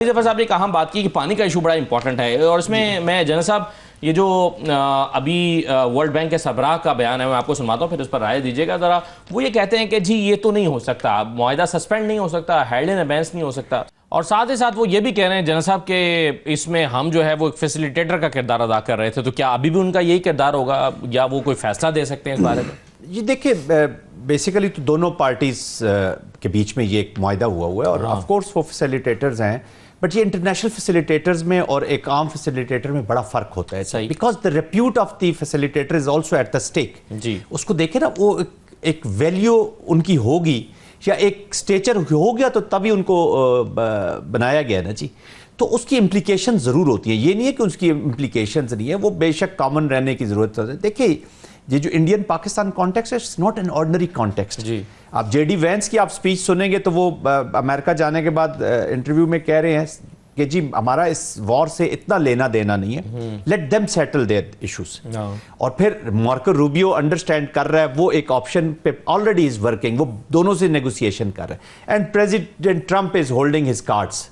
ظفر صاحب نے ایک اہم بات کی کہ پانی کا ایشو بڑا امپورٹنٹ ہے، اور اس میں میں جنرل صاحب یہ جو ابھی ورلڈ بینک کے سربراہ کا بیان ہے میں آپ کو سنواتا ہوں، پھر اس پر رائے دیجیے گا ذرا۔ وہ یہ کہتے ہیں کہ جی یہ تو نہیں ہو سکتا، معاہدہ سسپینڈ نہیں ہو سکتا، ہیلڈ ان ابینس نہیں ہو سکتا، اور ساتھ ہی ساتھ وہ یہ بھی کہہ رہے ہیں جنرل صاحب کہ اس میں ہم جو ہے وہ ایک فیسیلیٹیٹر کا کردار ادا کر رہے تھے، تو کیا ابھی بھی ان کا یہی کردار ہوگا یا وہ کوئی فیصلہ دے سکتے ہیں اس بارے میں؟ یہ دیکھیں بیسیکلی تو دونوں پارٹیز کے بیچ میں یہ ایک معاہدہ ہوا ہے، اور آف کورس وہ فیسیلیٹیٹرز ہیں، بٹ یہ انٹرنیشنل فیسیلیٹیٹرز میں اور ایک عام فیسیلیٹیٹر میں بڑا فرق ہوتا ہے، because the repute of the facilitator is also at the stake. اس کو دیکھیں نا، وہ ایک ویلیو ان کی ہوگی یا ایک اسٹیچر ہو گیا تو تبھی ان کو بنایا گیا نا جی، تو اس کی امپلیکیشن ضرور ہوتی ہیں۔ یہ نہیں ہے کہ اس کی امپلیکیشنز نہیں ہے، وہ بے شک کامن رہنے کی ضرورت ہے۔ دیکھیں یہ جو انڈین پاکستان کانٹیکسٹ ہے، it's not an ordinary context. آپ جے ڈی وینس کی آپ سپیچ سنیں گے تو وہ امریکہ جانے کے بعد انٹرویو میں کہہ رہے ہیں کہ جی ہمارا اس وار سے اتنا لینا دینا نہیں ہے، let them settle their issues. اور پھر مارکو روبیو انڈرسٹینڈ کر رہا ہے، وہ ایک آپشن پہ آلریڈی از ورکنگ، وہ دونوں سے نیگوسیشن کر رہے ہیں، and president Trump is holding his cards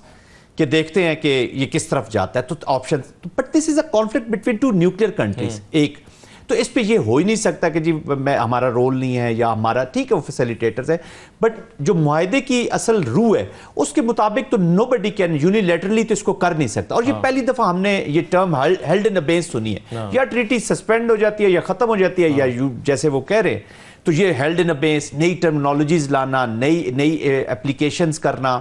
کہ دیکھتے ہیں کہ یہ کس طرف جاتا ہے، تو option. But this is a conflict between two nuclear countries, ایک تو اس پہ یہ ہو ہی نہیں سکتا کہ جی ہمارا رول نہیں ہے یا ہمارا، ٹھیک ہے وہ فیسیلیٹیٹرز ہیں، بٹ جو معاہدے کی اصل روح ہے اس کے مطابق تو نو بڈی کین یونیلیٹرلی تو اس کو کر نہیں سکتا۔ اور یہ پہلی دفعہ ہم نے یہ ٹرم ہیلڈ ان ابینس سنی ہے، یا ٹریٹی سسپینڈ ہو جاتی ہے یا ختم ہو جاتی ہے، یا جیسے وہ کہہ رہے ہیں، تو یہ ہیلڈ ان ابینس، نئی ٹرمنالوجیز لانا، نئی ایپلیکیشنز کرنا،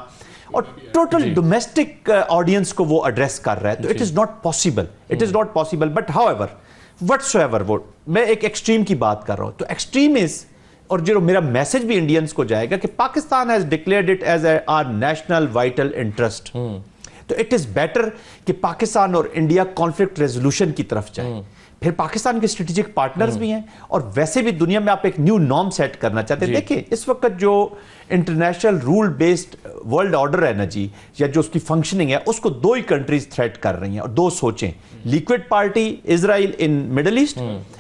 اور ٹوٹل ڈومیسٹک آڈینس کو وہ ایڈریس کر رہا ہے، تو it is not possible, it is not possible. But how ever whatsoever، وہ میں ایک ایکسٹریم کی بات کر رہا ہوں، تو ایکسٹریم از، اور جو میرا میسج بھی انڈینز کو جائے گا کہ Pakistan has declared it as our national vital interest، تو اٹ از بیٹر کہ پاکستان اور انڈیا کانفلکٹ ریزولوشن کی طرف جائیں۔ پھر پاکستان کے اسٹریٹجک پارٹنرز بھی ہیں، اور ویسے بھی دنیا میں آپ ایک نیو نارم سیٹ کرنا چاہتے ہیں۔ دیکھیں اس وقت جو international rule based world order ہے نا جی، یا جو اس کی فنکشننگ ہے، اس کو دو ہی کنٹریز تھریٹ کر رہی ہیں، اور دو سوچیں، Likud party Israel in middle east,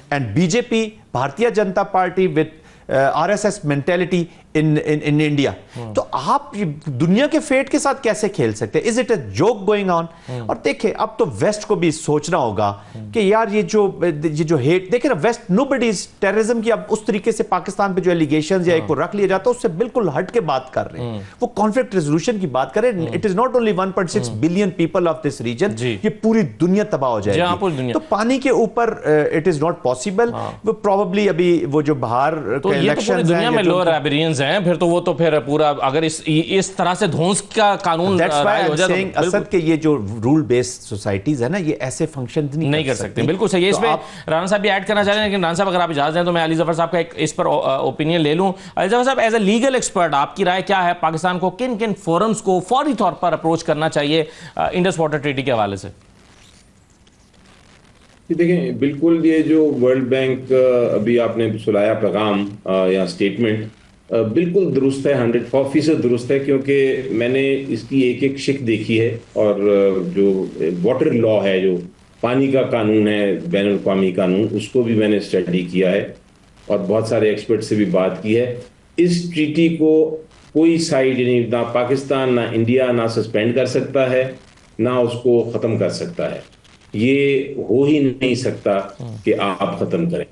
and B J P Bharatiya Janata party with R S S mentality in India. تو آپ دنیا کے فیٹ کے ساتھ کیسے کھیل سکتے ہیں؟ Is it a joke going on? اور دیکھیں اب تو ویسٹ کو بھی سوچنا ہوگا کہ یار یہ جو ہیٹ، دیکھیں نا waste, know body is terrorism کی اب اس طریقے سے پاکستان پہ جو ایلیگیشنز یا ایک کو رکھ لیا جاتا ہے اس سے بالکل ہٹ کے بات کر رہے ہیں، وہ کانفلکٹ ریزولوشن کی بات کر رہے ہیں۔ It is not only 1.6 billion people of this region, یہ پوری دنیا تباہ ہو جائے گی۔ تو پانی کے اوپر اٹ از ناٹ پاسبل، وہ پروبیبلی ابھی وہ جو باہر الیکشنز دنیا میں لو رائبرینز ہیں، پھر تو وہ تو پھر پورا اگر اس طرح سے دھونس کا قانون ہو جائے تو اسد کہ یہ جو رول بیسڈ سوسائٹیز ہیں نا، یہ ایسے فنکشن نہیں کر سکتے۔ بالکل صحیح ہے۔ اس میں رانا صاحب بھی ایڈ کرنا چاہ رہے ہیں، لیکن رانا صاحب اگر آپ اجازت دیں تو میں علی ظفر صاحب کا اس پر اوپینین لے لوں۔ علی ظفر صاحب ایز اے لیگل ایکسپرٹ آپ کی رائے کیا ہے؟ پاکستان کو کن کن فورمز کو فوری طور پر اپروچ کرنا چاہیے انڈس واٹر ٹریٹی کے حوالے سے؟ دیکھیں بالکل یہ جو ورلڈ بینک ابھی آپ نے سلایا پیغام یا اسٹیٹمنٹ بالکل درست ہے، 100% درست ہے، کیونکہ میں نے اس کی ایک ایک شک دیکھی ہے، اور جو واٹر لا ہے، جو پانی کا قانون ہے، بین الاقوامی قانون، اس کو بھی میں نے اسٹڈی کیا ہے اور بہت سارے ایکسپرٹ سے بھی بات کی ہے۔ اس ٹریٹی کو کوئی سائڈ، یعنی نہ پاکستان نہ انڈیا نہ سسپینڈ کر سکتا ہے، نہ اس کو ختم کر سکتا ہے۔ یہ ہو ہی نہیں سکتا کہ آپ ختم کریں۔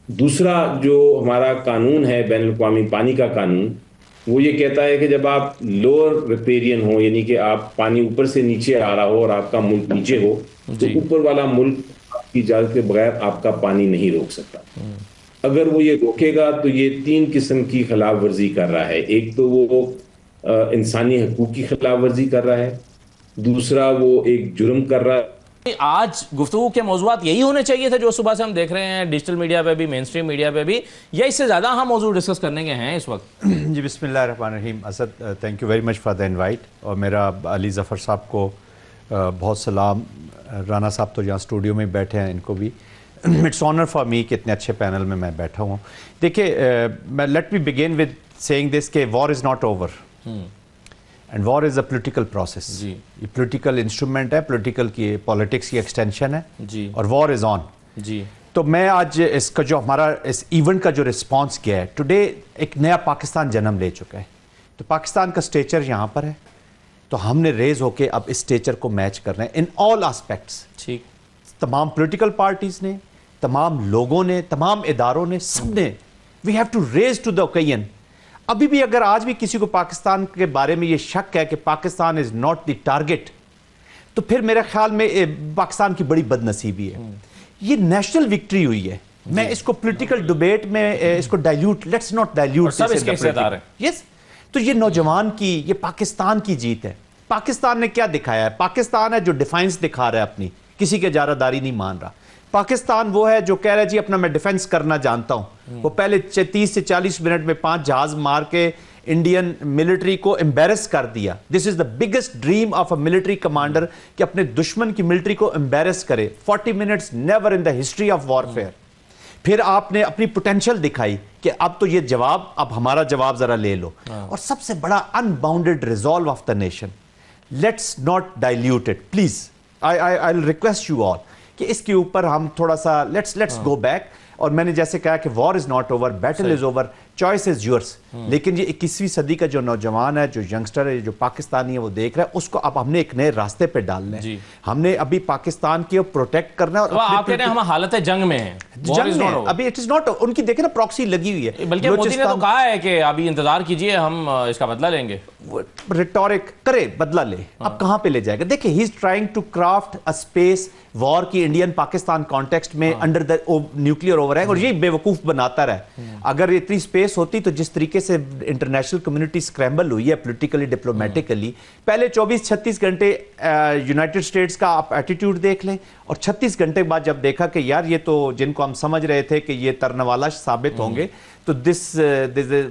دوسرا جو ہمارا قانون ہے بین الاقوامی پانی کا قانون، وہ یہ کہتا ہے کہ جب آپ لوور ریپیرین ہو، یعنی کہ آپ پانی اوپر سے نیچے آ رہا ہو اور آپ کا ملک نیچے ہو، تو اوپر والا ملک آپ کی اجازت کے بغیر آپ کا پانی نہیں روک سکتا۔ اگر وہ یہ روکے گا تو یہ 3 قسم کی خلاف ورزی کر رہا ہے۔ ایک تو وہ انسانی حقوق کی خلاف ورزی کر رہا ہے، دوسرا وہ ایک جرم کر رہا ہے۔ آج گفتگو کے موضوعات یہی ہونے چاہیے تھے جو صبح سے ہم دیکھ رہے ہیں ڈیجیٹل میڈیا پہ بھی، مین سٹریم میڈیا پہ بھی، یا اس سے زیادہ ہم موضوع ڈسکس کرنے کے ہیں اس وقت؟ جی بسم اللہ الرحمن الرحیم۔ Asad thank you very much for the invite, اور میرا علی ظفر صاحب کو بہت سلام، رانا صاحب تو یہاں اسٹوڈیو میں بیٹھے ہیں، ان کو بھی اٹس آنر فار می کہ اتنے اچھے پینل میں بیٹھا ہوں۔ دیکھیں let me begin with saying this کہ war is not over, and war is a political process. یہ پولیٹیکل انسٹرومنٹ ہے، پولیٹکس کی ایکسٹینشن ہے، اور وار از آن۔ تو میں آج اس کا جو ہمارا اس ایونٹ کا جو رسپانس کیا ہے، ٹوڈے ایک نیا پاکستان جنم لے چکا ہے۔ تو پاکستان کا اسٹیچر یہاں پر ہے، تو ہم نے ریز ہو کے اب اس اسٹیچر کو میچ کرنا ہے ان آل آسپیکٹس. ٹھیک. تمام پولیٹیکل پارٹیز نے, تمام لوگوں نے, تمام اداروں نے, سب نے we have to rise to the occasion. ابھی بھی اگر آج بھی کسی کو پاکستان کے بارے میں یہ شک ہے کہ Pakistan is not the target, تو پھر میرے خیال میں پاکستان کی بڑی بد نصیبی ہے. یہ نیشنل وکٹری ہوئی ہے. میں اس کو پولیٹیکل ڈیبیٹ میں اس کو ڈائلیوٹ, لیٹس ناٹ ڈائلیوٹ. سب اس کے حصے دار ہیں. یس. تو یہ نوجوان کی, یہ پاکستان کی جیت ہے. پاکستان نے کیا دکھایا ہے؟ پاکستان ہے جو ڈیفینس دکھا رہا ہے اپنی, کسی کے اجارہ داری نہیں مان رہا. پاکستان وہ ہے جو کہہ رہا ہے جی اپنا میں ڈیفینس کرنا جانتا ہوں. وہ پہلے 30 سے 40 منٹ میں 5 جہاز مار کے انڈین ملٹری کو امبیرس کر دیا. This is the biggest dream of a military commander کہ اپنے دشمن کی ملٹری کو امبیرس کرے. 40 minutes never in the history of warfare. پھر آپ نے اپنی پوٹینشل دکھائی کہ اب تو یہ جواب, اب ہمارا جواب ذرا لے لو. اور سب سے بڑا unbounded resolve of the nation. Let's not dilute it please. I request you all کہ اس کے اوپر ہم تھوڑا سا لیٹس گو بیک. اور میں نے جیسے کہا کہ war is not over, battle is over, choice is yours. لیکن یہ 21ویں صدی کا جو نوجوان ہے, جو ینگسٹر ہے, جو پاکستانی ہے, وہ دیکھ رہا ہے, اس کو اب ہم نے ایک نئے راستے پہ ڈالنا ہے. ہم نے ابھی پاکستان کی پروٹیکٹ کرنا ہے. آپ کہہ رہے ہیں ہم حالت جنگ میں ہیں, جنگ میں ابھی اٹ از ناٹ, ان کی دیکھیں نا پراکسی لگی ہوئی ہے. بلکہ مودی نے تو کہا ہے کہ ابھی انتظار کیجئے, ہم اس کا بدلہ لیں گے. ریٹورک کرے, بدلہ لے, اب کہاں پہ لے جائے گا؟ دیکھیں he is trying to craft a space war کی انڈین پاکستان کانٹیکسٹ میں under the nuclear overhang, اور یہی بے وقوف بناتا رہا. اگر اتنی اسپیس ہوتی تو جس طریقے سے انٹرنیشنل کمیونٹی اسکریمبل ہوئی ہے پولیٹیکلی ڈپلومیٹکلی, پہلے 24-36 گھنٹے یونائٹڈ اسٹیٹس کا آپ ایٹیٹیوڈ دیکھ لیں, اور 36 گھنٹے بعد جب دیکھا کہ یار یہ تو جن کو ہم سمجھ رہے تھے کہ یہ ترنوالا ثابت ہوں گے, تو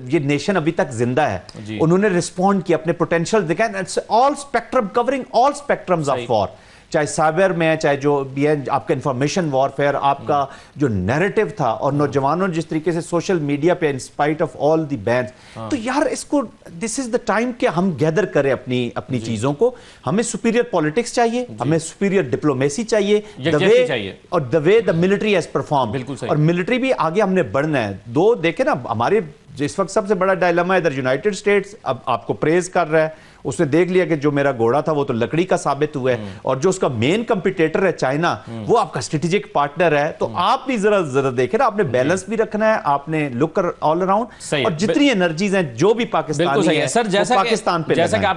یہ نیشن ابھی تک زندہ ہے. انہوں نے ریسپونڈ کیا, اپنے پوٹینشل دکھائیں. It's all spectrum covering all spectrums of war, چاہے سائبر میں ہے, چاہے جو بھی ہے آپ کا انفارمیشن وارفیئر, آپ کا جو نیریٹو تھا, اور نوجوانوں جس طریقے سے سوشل میڈیا پہ in spite of all the bans. تو یار اس کو دس از دا ٹائم کہ ہم گیدر کریں اپنی چیزوں کو. ہمیں سپیریئر پالیٹکس چاہیے, ہمیں سپیریئر ڈپلومیسی چاہیے, اور دا وے دا ملٹری ہیز پرفارم. اور ملٹری بھی آگے ہم نے بڑھنا ہے. دو دیکھیں نا, ہمارے اس وقت سب سے بڑا ڈائلما ہے, ادھر یونائٹڈ اسٹیٹس اب آپ کو پریز کر رہا ہے, اس نے دیکھ لیا کہ جو میرا گھوڑا تھا وہ تو لکڑی کا ثابت ہوا ہے, اور جو اس کا مین کمپیٹیٹر ہے چائنا, وہ آپ کا اسٹریٹجک پارٹنر ہے. تو آپ بھی ذرا دیکھیں نا, آپ نے بیلنس بھی رکھنا ہے, آپ نے لک آل اراؤنڈ, اور جتنی انرجیز ہیں جو بھی پاکستانی ہیں وہ پاکستان پہ لگائیں.